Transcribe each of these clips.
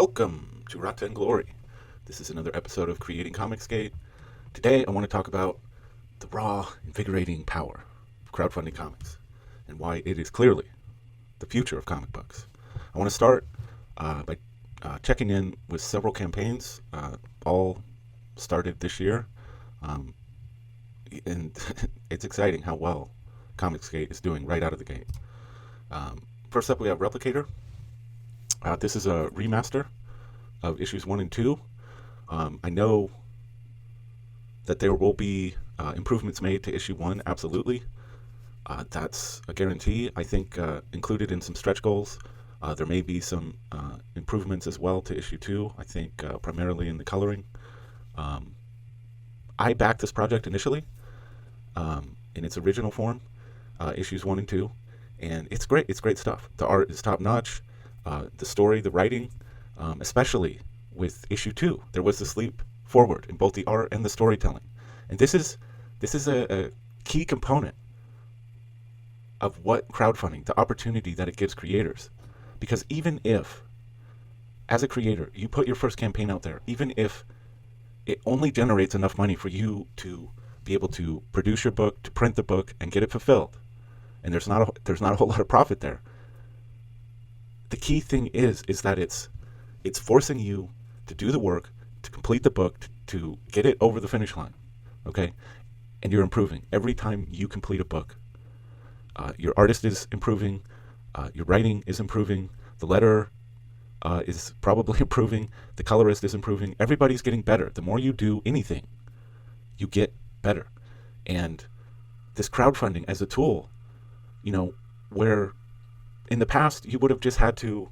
Welcome to Rata and Glory. This is another episode of Creating ComicsGate. Today I want to talk about the raw, invigorating power of crowdfunding comics and why it is clearly the future of comic books. I want to start by checking in with several campaigns, all started this year, and it's exciting how well ComicsGate is doing right out of the gate. First up, we have Replicator. This is a remaster of issues 1 and 2. I know that there will be improvements made to issue 1, absolutely. That's a guarantee. I think included in some stretch goals, there may be some improvements as well to issue 2, I think primarily in the coloring. I backed this project initially in its original form, issues 1 and 2, and it's great. It's great stuff. The art is top-notch. The story, the writing, especially with issue 2, there was this leap forward in both the art and the storytelling, and this is a key component of what crowdfunding, the opportunity that it gives creators. Because even if, as a creator, you put your first campaign out there, even if it only generates enough money for you to be able to produce your book, to print the book, and get it fulfilled, and there's not a whole lot of profit there. The key thing is that it's forcing you to do the work, to complete the book, to get it over the finish line, okay? And you're improving. Every time you complete a book, your artist is improving, your writing is improving, the letter is probably improving, the colorist is improving. Everybody's getting better. The more you do anything, you get better. And this crowdfunding as a tool, where in the past, you would have just had to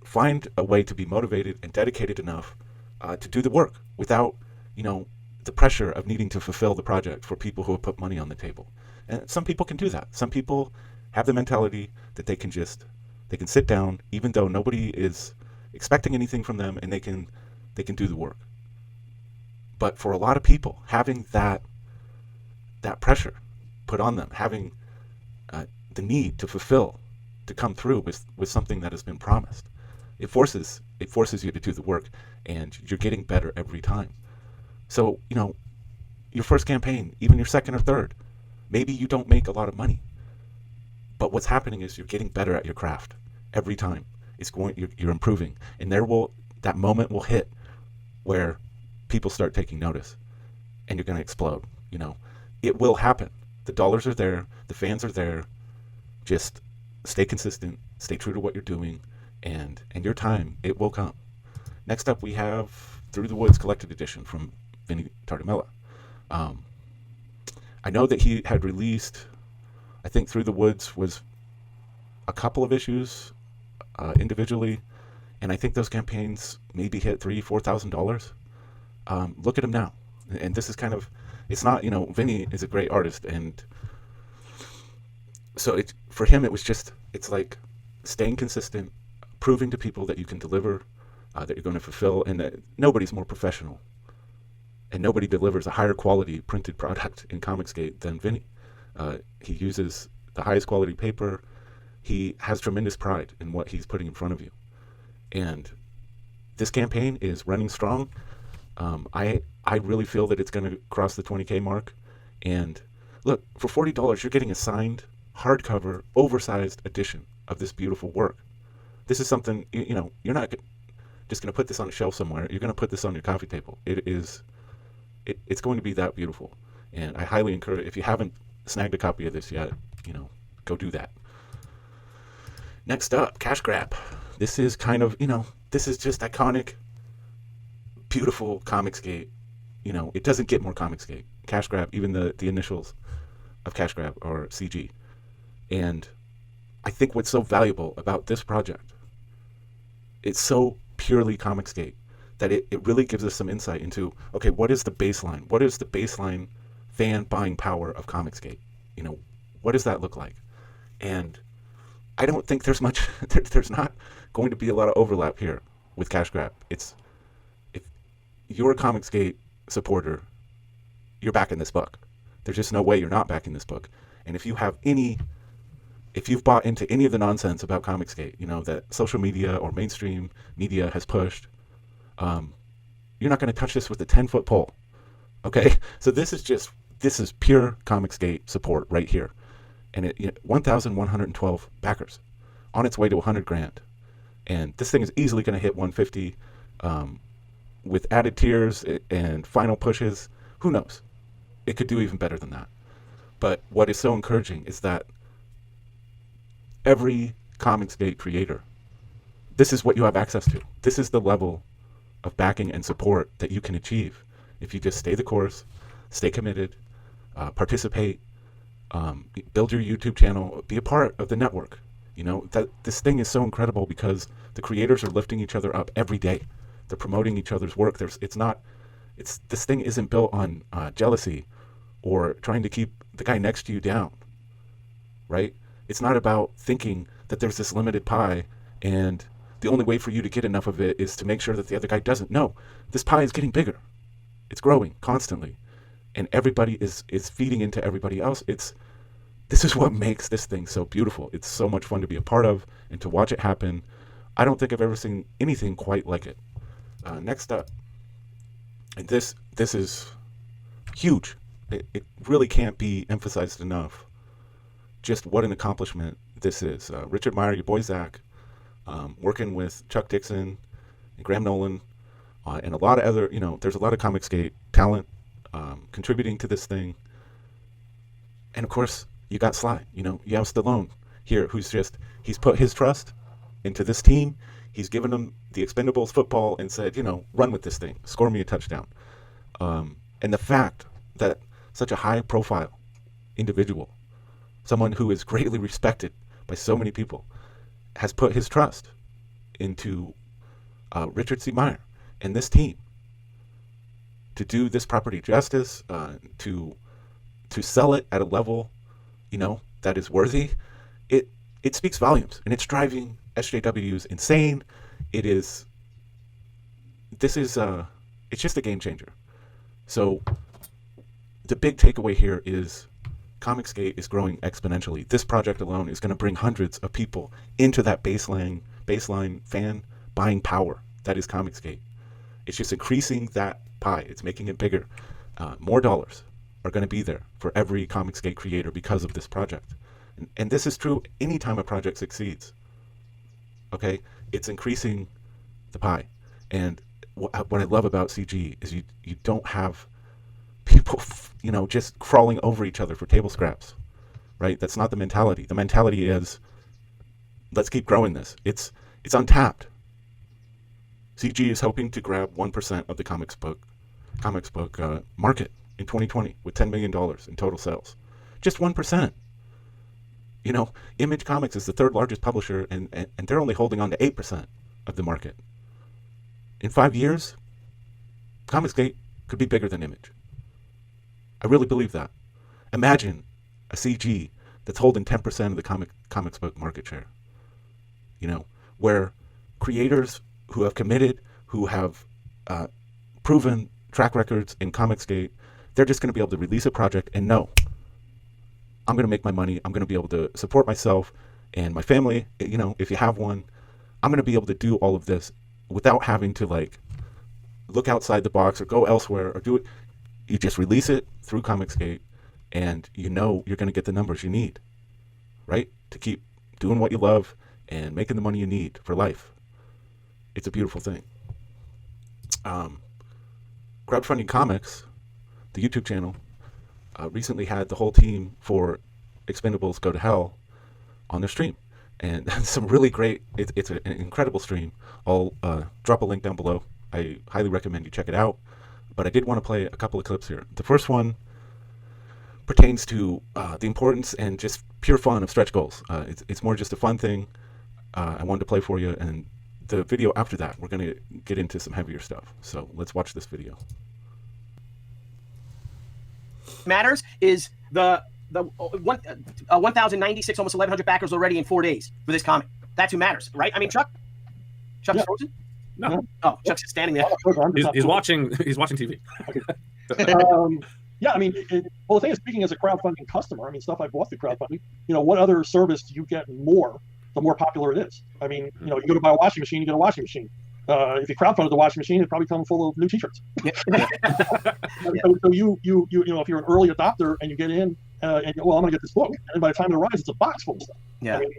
find a way to be motivated and dedicated enough to do the work without, the pressure of needing to fulfill the project for people who have put money on the table. And some people can do that. Some people have the mentality that they can sit down, even though nobody is expecting anything from them, and they can do the work. But for a lot of people, having that pressure put on them, having the need to fulfill, to come through with something that has been promised, it forces you to do the work, and you're getting better every time. So, your first campaign, even your second or third, maybe you don't make a lot of money, but what's happening is you're getting better at your craft every time. You're improving, and that moment will hit where people start taking notice, and you're going to explode. It will happen. The dollars are there, the fans are there. Just stay consistent, stay true to what you're doing, and your time, it will come. Next up, we have Through the Woods Collected Edition from Vinny Tartamella. I know that he had released, I think Through the Woods was a couple of issues individually, and I think those campaigns maybe hit $3,000-$4,000. Look at him now. And this is kind of, it's not, Vinny is a great artist, and so for him, it's like staying consistent, proving to people that you can deliver, that you're going to fulfill, and that nobody's more professional, and nobody delivers a higher quality printed product in ComicsGate than Vinny. He uses the highest quality paper. He has tremendous pride in what he's putting in front of you. And this campaign is running strong. I really feel that it's going to cross the 20K mark. And look, for $40, you're getting a signed, hardcover, oversized edition of this beautiful work. This is something, you're not just going to put this on a shelf somewhere. You're going to put this on your coffee table. It's going to be that beautiful. And I highly encourage, if you haven't snagged a copy of this yet, go do that. Next up, Cash Grab. This is kind of, this is just iconic, beautiful ComicsGate. It doesn't get more ComicsGate. Cash Grab, even the initials of Cash Grab are CG. And I think what's so valuable about this project, it's so purely ComicsGate that it really gives us some insight into, okay, what is the baseline? What is the baseline fan buying power of ComicsGate? What does that look like? And I don't think there's much, there's not going to be a lot of overlap here with Cash Grab. If you're a ComicsGate supporter, you're backing this book. There's just no way you're not backing this book. And if you have any if you've bought into any of the nonsense about ComicsGate, that social media or mainstream media has pushed, you're not going to touch this with a 10-foot pole. Okay, so this is pure ComicsGate support right here, and 1,112 backers, on its way to 100 grand, and this thing is easily going to hit 150, with added tiers and final pushes. Who knows? It could do even better than that. But what is so encouraging is that every ComicsGate creator, this is what you have access to. This is the level of backing and support that you can achieve if you just stay the course, stay committed, participate, build your YouTube channel, be a part of the network. That this thing is so incredible because the creators are lifting each other up every day. They're promoting each other's work. This thing isn't built on jealousy or trying to keep the guy next to you down, right? It's not about thinking that there's this limited pie and the only way for you to get enough of it is to make sure that the other guy doesn't. No, this pie is getting bigger. It's growing constantly, and everybody is feeding into everybody else. This is what makes this thing so beautiful. It's so much fun to be a part of and to watch it happen. I don't think I've ever seen anything quite like it. Next up, and this is huge. It really can't be emphasized enough just what an accomplishment this is. Richard Meyer, your boy Zach, working with Chuck Dixon and Graham Nolan, and a lot of other, there's a lot of ComicsGate talent contributing to this thing. And of course, you got Sly, you have Stallone here, he's put his trust into this team. He's given them the Expendables football and said, run with this thing, score me a touchdown. And the fact that such a high-profile individual, someone who is greatly respected by so many people, has put his trust into Richard C. Meyer and this team to do this property justice, to sell it at a level, that is worthy. It speaks volumes, and it's driving SJWs insane. It's just a game changer. So the big takeaway here is ComicsGate is growing exponentially. This project alone is going to bring hundreds of people into that baseline fan buying power that is ComicsGate. It's just increasing that pie. It's making it bigger. More dollars are going to be there for every ComicsGate creator because of this project. And this is true anytime a project succeeds. Okay? It's increasing the pie. And what I love about CG is you don't have people, just crawling over each other for table scraps, right? That's not the mentality. The mentality is, let's keep growing this. It's untapped. CG is hoping to grab 1% of the comics book market in 2020 with $10 million in total sales. Just 1%. Image Comics is the third largest publisher, and they're only holding on to 8% of the market. In 5 years, ComicsGate could be bigger than Image. I really believe that. Imagine a CG that's holding 10% of the comics book market share. Where creators who have committed, who have proven track records in ComicsGate, they're just going to be able to release a project and know, I'm going to make my money. I'm going to be able to support myself and my family. If you have one, I'm going to be able to do all of this without having to look outside the box or go elsewhere or do it. You just release it through ComicsGate, and you're going to get the numbers you need, right? To keep doing what you love and making the money you need for life. It's a beautiful thing. Crowdfunding Comics, the YouTube channel, recently had the whole team for Expendables Go to Hell on their stream. And some really great, it's an incredible stream. I'll drop a link down below. I highly recommend you check it out. But I did want to play a couple of clips here. The first one pertains to the importance and just pure fun of stretch goals. It's more just a fun thing I wanted to play for you. And the video after that, we're going to get into some heavier stuff. So let's watch this video. Matters is the 1,096, almost 1,100 backers already in 4 days for this comic. That's who matters, right? I mean, Chuck's frozen? No. Oh, Chuck's standing there. He's watching TV. Yeah, I mean, well, the thing is, speaking as a crowdfunding customer, I mean, stuff I bought through crowdfunding, what other service do you get more the more popular it is? I mean, you go to buy a washing machine, you get a washing machine. If you crowdfunded the washing machine, it'd probably come full of new T-shirts. So if you're an early adopter and you get in, and I'm going to get this book, and by the time it arrives, it's a box full of stuff. Yeah, I mean,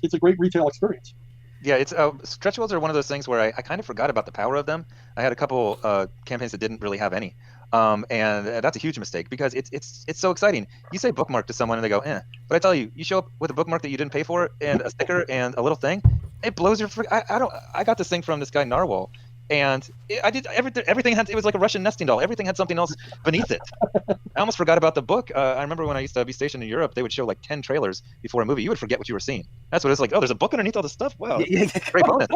it's a great retail experience. Yeah, it's stretch goals are one of those things where I kind of forgot about the power of them. I had a couple campaigns that didn't really have any, and that's a huge mistake because it's so exciting. You say bookmark to someone and they go, but I tell you, you show up with a bookmark that you didn't pay for and a sticker and a little thing, it blows your. I got this thing from this guy Narwhal, and I did everything had. It was like a Russian nesting doll. Everything had something else beneath it. I almost forgot about the book. I remember when I used to be stationed in Europe, they would show like 10 trailers before a movie. You would forget what you were seeing. That's what it's like. Oh, there's a book underneath all this stuff. Wow, great bonus.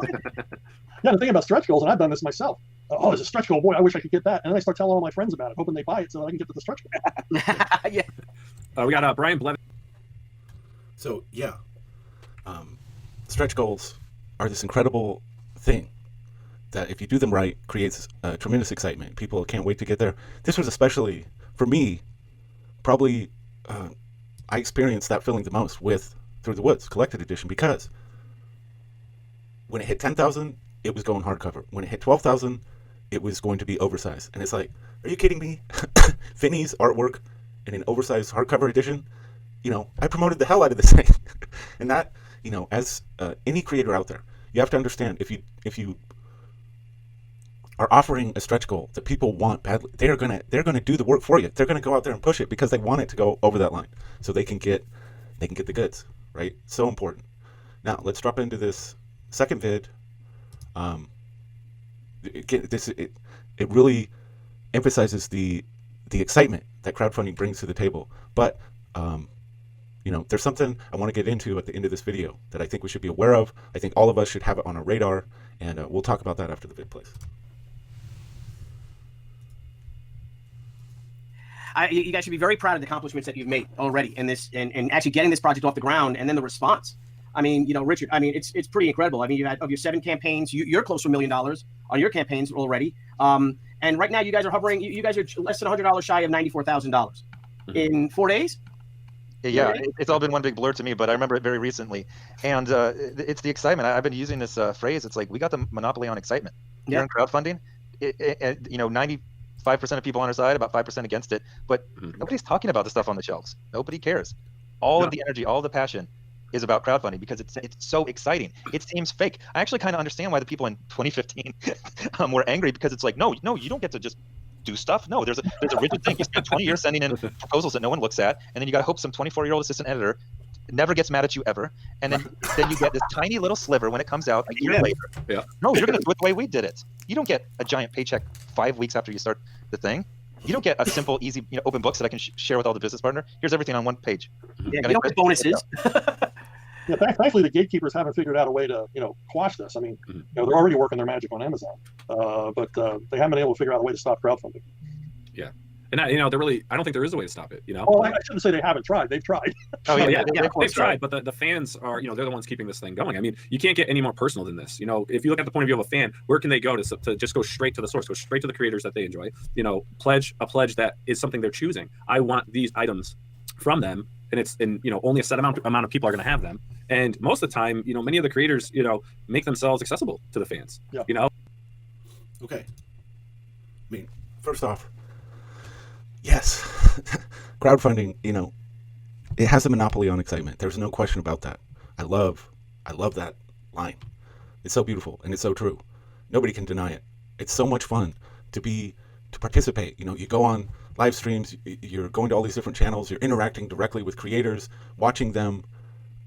Yeah, the thing about stretch goals, and I've done this myself. Oh, there's a stretch goal. Boy, I wish I could get that. And then I start telling all my friends about it, hoping they buy it so that I can get to the stretch goal. Yeah. We got Brian Blevins. So yeah, stretch goals are this incredible thing that, if you do them right, creates tremendous excitement. People can't wait to get there. This was especially for me, probably I experienced that feeling the most with Through the Woods Collected Edition, because when it hit 10,000, it was going hardcover. When it hit 12,000, it was going to be oversized. And it's like, are you kidding me? Finney's artwork in an oversized hardcover edition? I promoted the hell out of this thing. And that, as any creator out there, you have to understand, if you are offering a stretch goal that people want badly, they're gonna do the work for you. They're gonna go out there and push it because they want it to go over that line, so they can get the goods, right? So important. Now let's drop into this second vid. It really emphasizes the excitement that crowdfunding brings to the table. But there's something I want to get into at the end of this video that I think we should be aware of. I think all of us should have it on our radar, and we'll talk about that after the vid plays. You guys should be very proud of the accomplishments that you've made already in this, and actually getting this project off the ground, and then the response. I mean, Richard, I mean, it's pretty incredible. I mean, you had, of your 7 campaigns, you're close to $1 million on your campaigns already. And right now you guys are hovering, you guys are less than $100 shy of $94,000 in 4 days. Yeah, it's all been one big blur to me, but I remember it very recently. And it's the excitement. I've been using this phrase. It's like, we got the monopoly on excitement. Here in crowdfunding, 95% of people on our side, about 5% against it. But nobody's talking about the stuff on the shelves. Nobody cares. All of the energy, all the passion is about crowdfunding because it's so exciting. It seems fake. I actually kind of understand why the people in 2015 were angry, because it's like, no, you don't get to just do stuff. No, there's a rigid thing. You spend 20 years sending in proposals that no one looks at, and then you got to hope some 24-year-old assistant editor never gets mad at you ever, and then you get this tiny little sliver when it comes out a year later. Yeah. No, you're going to do it the way we did it. You don't get a giant paycheck 5 weeks after you start the thing. You don't get a simple, easy, open book that I can share with all the business partner. Here's everything on one page. Yeah, you don't get bonuses. Yeah, thankfully the gatekeepers haven't figured out a way to, quash this. I mean, they're already working their magic on Amazon, but they haven't been able to figure out a way to stop crowdfunding. Yeah. And I don't think there is a way to stop it, Well, I shouldn't say they haven't tried. They've tried. Oh yeah, they've tried, but the fans are, they're the ones keeping this thing going. I mean, you can't get any more personal than this. If you look at the point of view of a fan, where can they go to just go straight to the source, go straight to the creators that they enjoy, pledge that is something they're choosing. I want these items from them, and only a set amount of people are going to have them. And most of the time, many of the creators, make themselves accessible to the fans. Yeah. Okay. I mean, first off, yes, crowdfunding, it has a monopoly on excitement. There's no question about that. I love that line. It's so beautiful and it's so true. Nobody can deny it. It's so much fun to participate. You go on live streams, you're going to all these different channels, you're interacting directly with creators, watching them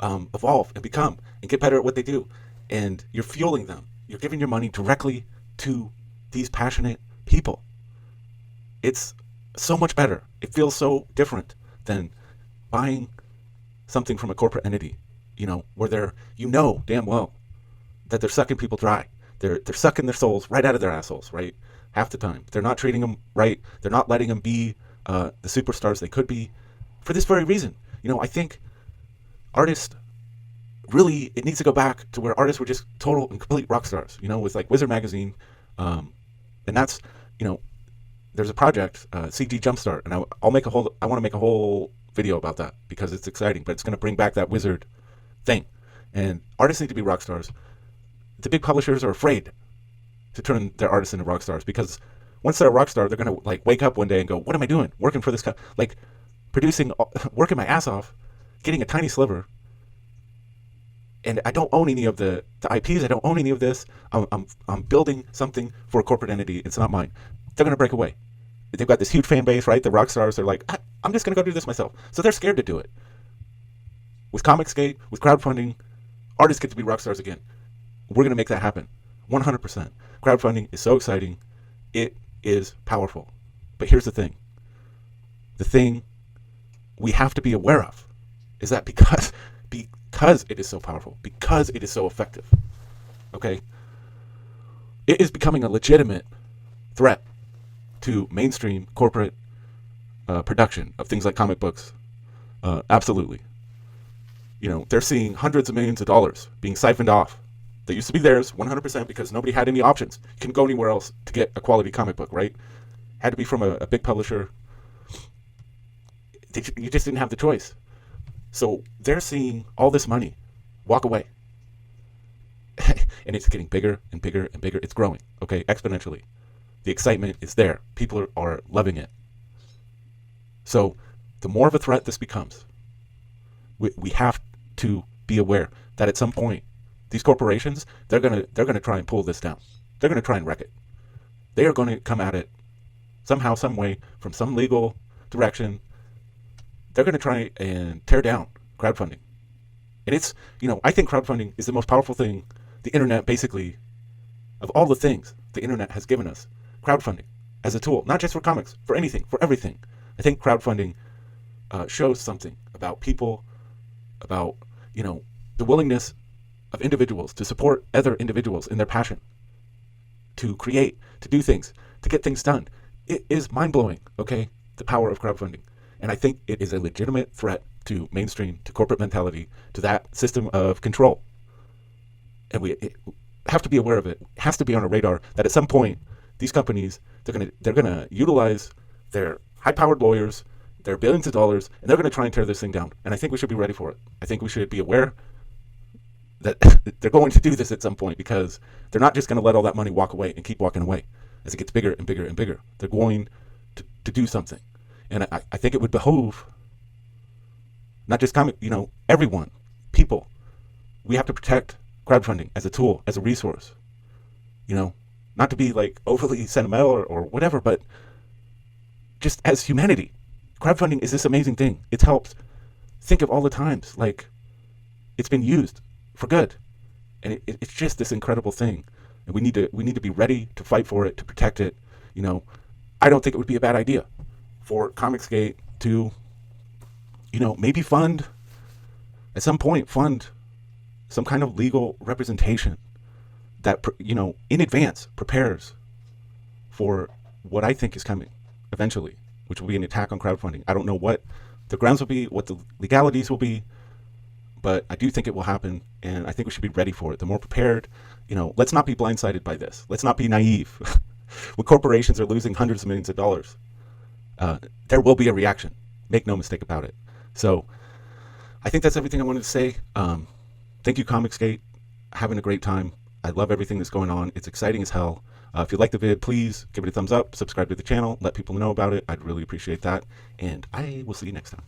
evolve and become and get better at what they do. And you're fueling them. You're giving your money directly to these passionate people. It's so much better. It feels so different than buying something from a corporate entity, where they're, damn well that they're sucking people dry. They're sucking their souls right out of their assholes, right? Half the time. They're not treating them right. They're not letting them be the superstars they could be for this very reason. I think artists, really, it needs to go back to where artists were just total and complete rock stars, with like Wizard Magazine. And that's, there's a project, CG Jumpstart, and I want to make a whole video about that because it's exciting, but it's going to bring back that wizard thing. And artists need to be rock stars. The big publishers are afraid to turn their artists into rock stars because once they're a rock star, they're going to like wake up one day and go, what am I doing? Working for this like producing, working my ass off, getting a tiny sliver. And I don't own any of the IPs. I don't own any of this. I'm building something for a corporate entity. It's not mine. They're going to break away. They've got this huge fan base, right? The rock stars are like, I'm just going to go do this myself. So they're scared to do it. With ComicsGate, with crowdfunding, artists get to be rock stars again. We're going to make that happen. 100%. Crowdfunding is so exciting. It is powerful. But here's the thing. The thing we have to be aware of is that because it is so powerful, because it is so effective, okay, it is becoming a legitimate threat to mainstream corporate production of things like comic books. Absolutely. You know, they're seeing hundreds of millions of dollars being siphoned off. They used to be theirs 100% because nobody had any options. You couldn't go anywhere else to get a quality comic book, right? Had to be from a big publisher. You just didn't have the choice. So they're seeing all this money walk away. And it's getting bigger and bigger and bigger. It's growing, okay, exponentially. The excitement is there. People are loving it. So the more of a threat this becomes, we have to be aware that at some point, these corporations, they're gonna try and pull this down. They're gonna try and wreck it. They are going to come at it somehow, some way, from some legal direction. They're going to try and tear down crowdfunding. And it's, you know, I think crowdfunding is the most powerful thing the internet basically, of all the things the internet has given us, crowdfunding as a tool, not just for comics, for anything, for everything. I think crowdfunding shows something about people, about, you know, the willingness of individuals to support other individuals in their passion, to create, to do things, to get things done. It is mind-blowing, okay, the power of crowdfunding. And I think it is a legitimate threat to mainstream, to corporate mentality, to that system of control. And we have to be aware of it. It has to be on our radar that at some point, these companies, they're gonna utilize their high-powered lawyers, their billions of dollars, and they're gonna try and tear this thing down. And I think we should be ready for it. I think we should be aware that they're going to do this at some point because they're not just gonna let all that money walk away and keep walking away as it gets bigger and bigger and bigger. They're going to do something. And I think it would behoove not just everyone, people. We have to protect crowdfunding as a tool, as a resource. You know, not to be like overly sentimental or whatever, but just as humanity. Crowdfunding is this amazing thing. It's helped. Think of all the times like it's been used for good, and it's just this incredible thing. And we need to be ready to fight for it, to protect it. You know, I don't think it would be a bad idea for ComicsGate to, you know, maybe at some point fund some kind of legal representation that, you know, in advance prepares for what I think is coming eventually, which will be an attack on crowdfunding. I don't know what the grounds will be, what the legalities will be, but I do think it will happen, and I think we should be ready for it. The more prepared, you know, let's not be blindsided by this. Let's not be naive. When corporations are losing hundreds of millions of dollars, there will be a reaction. Make no mistake about it. So I think that's everything I wanted to say. Thank you, ComicsGate. Having a great time. I love everything that's going on. It's exciting as hell. If you like the vid, please give it a thumbs up, subscribe to the channel, let people know about it. I'd really appreciate that. And I will see you next time.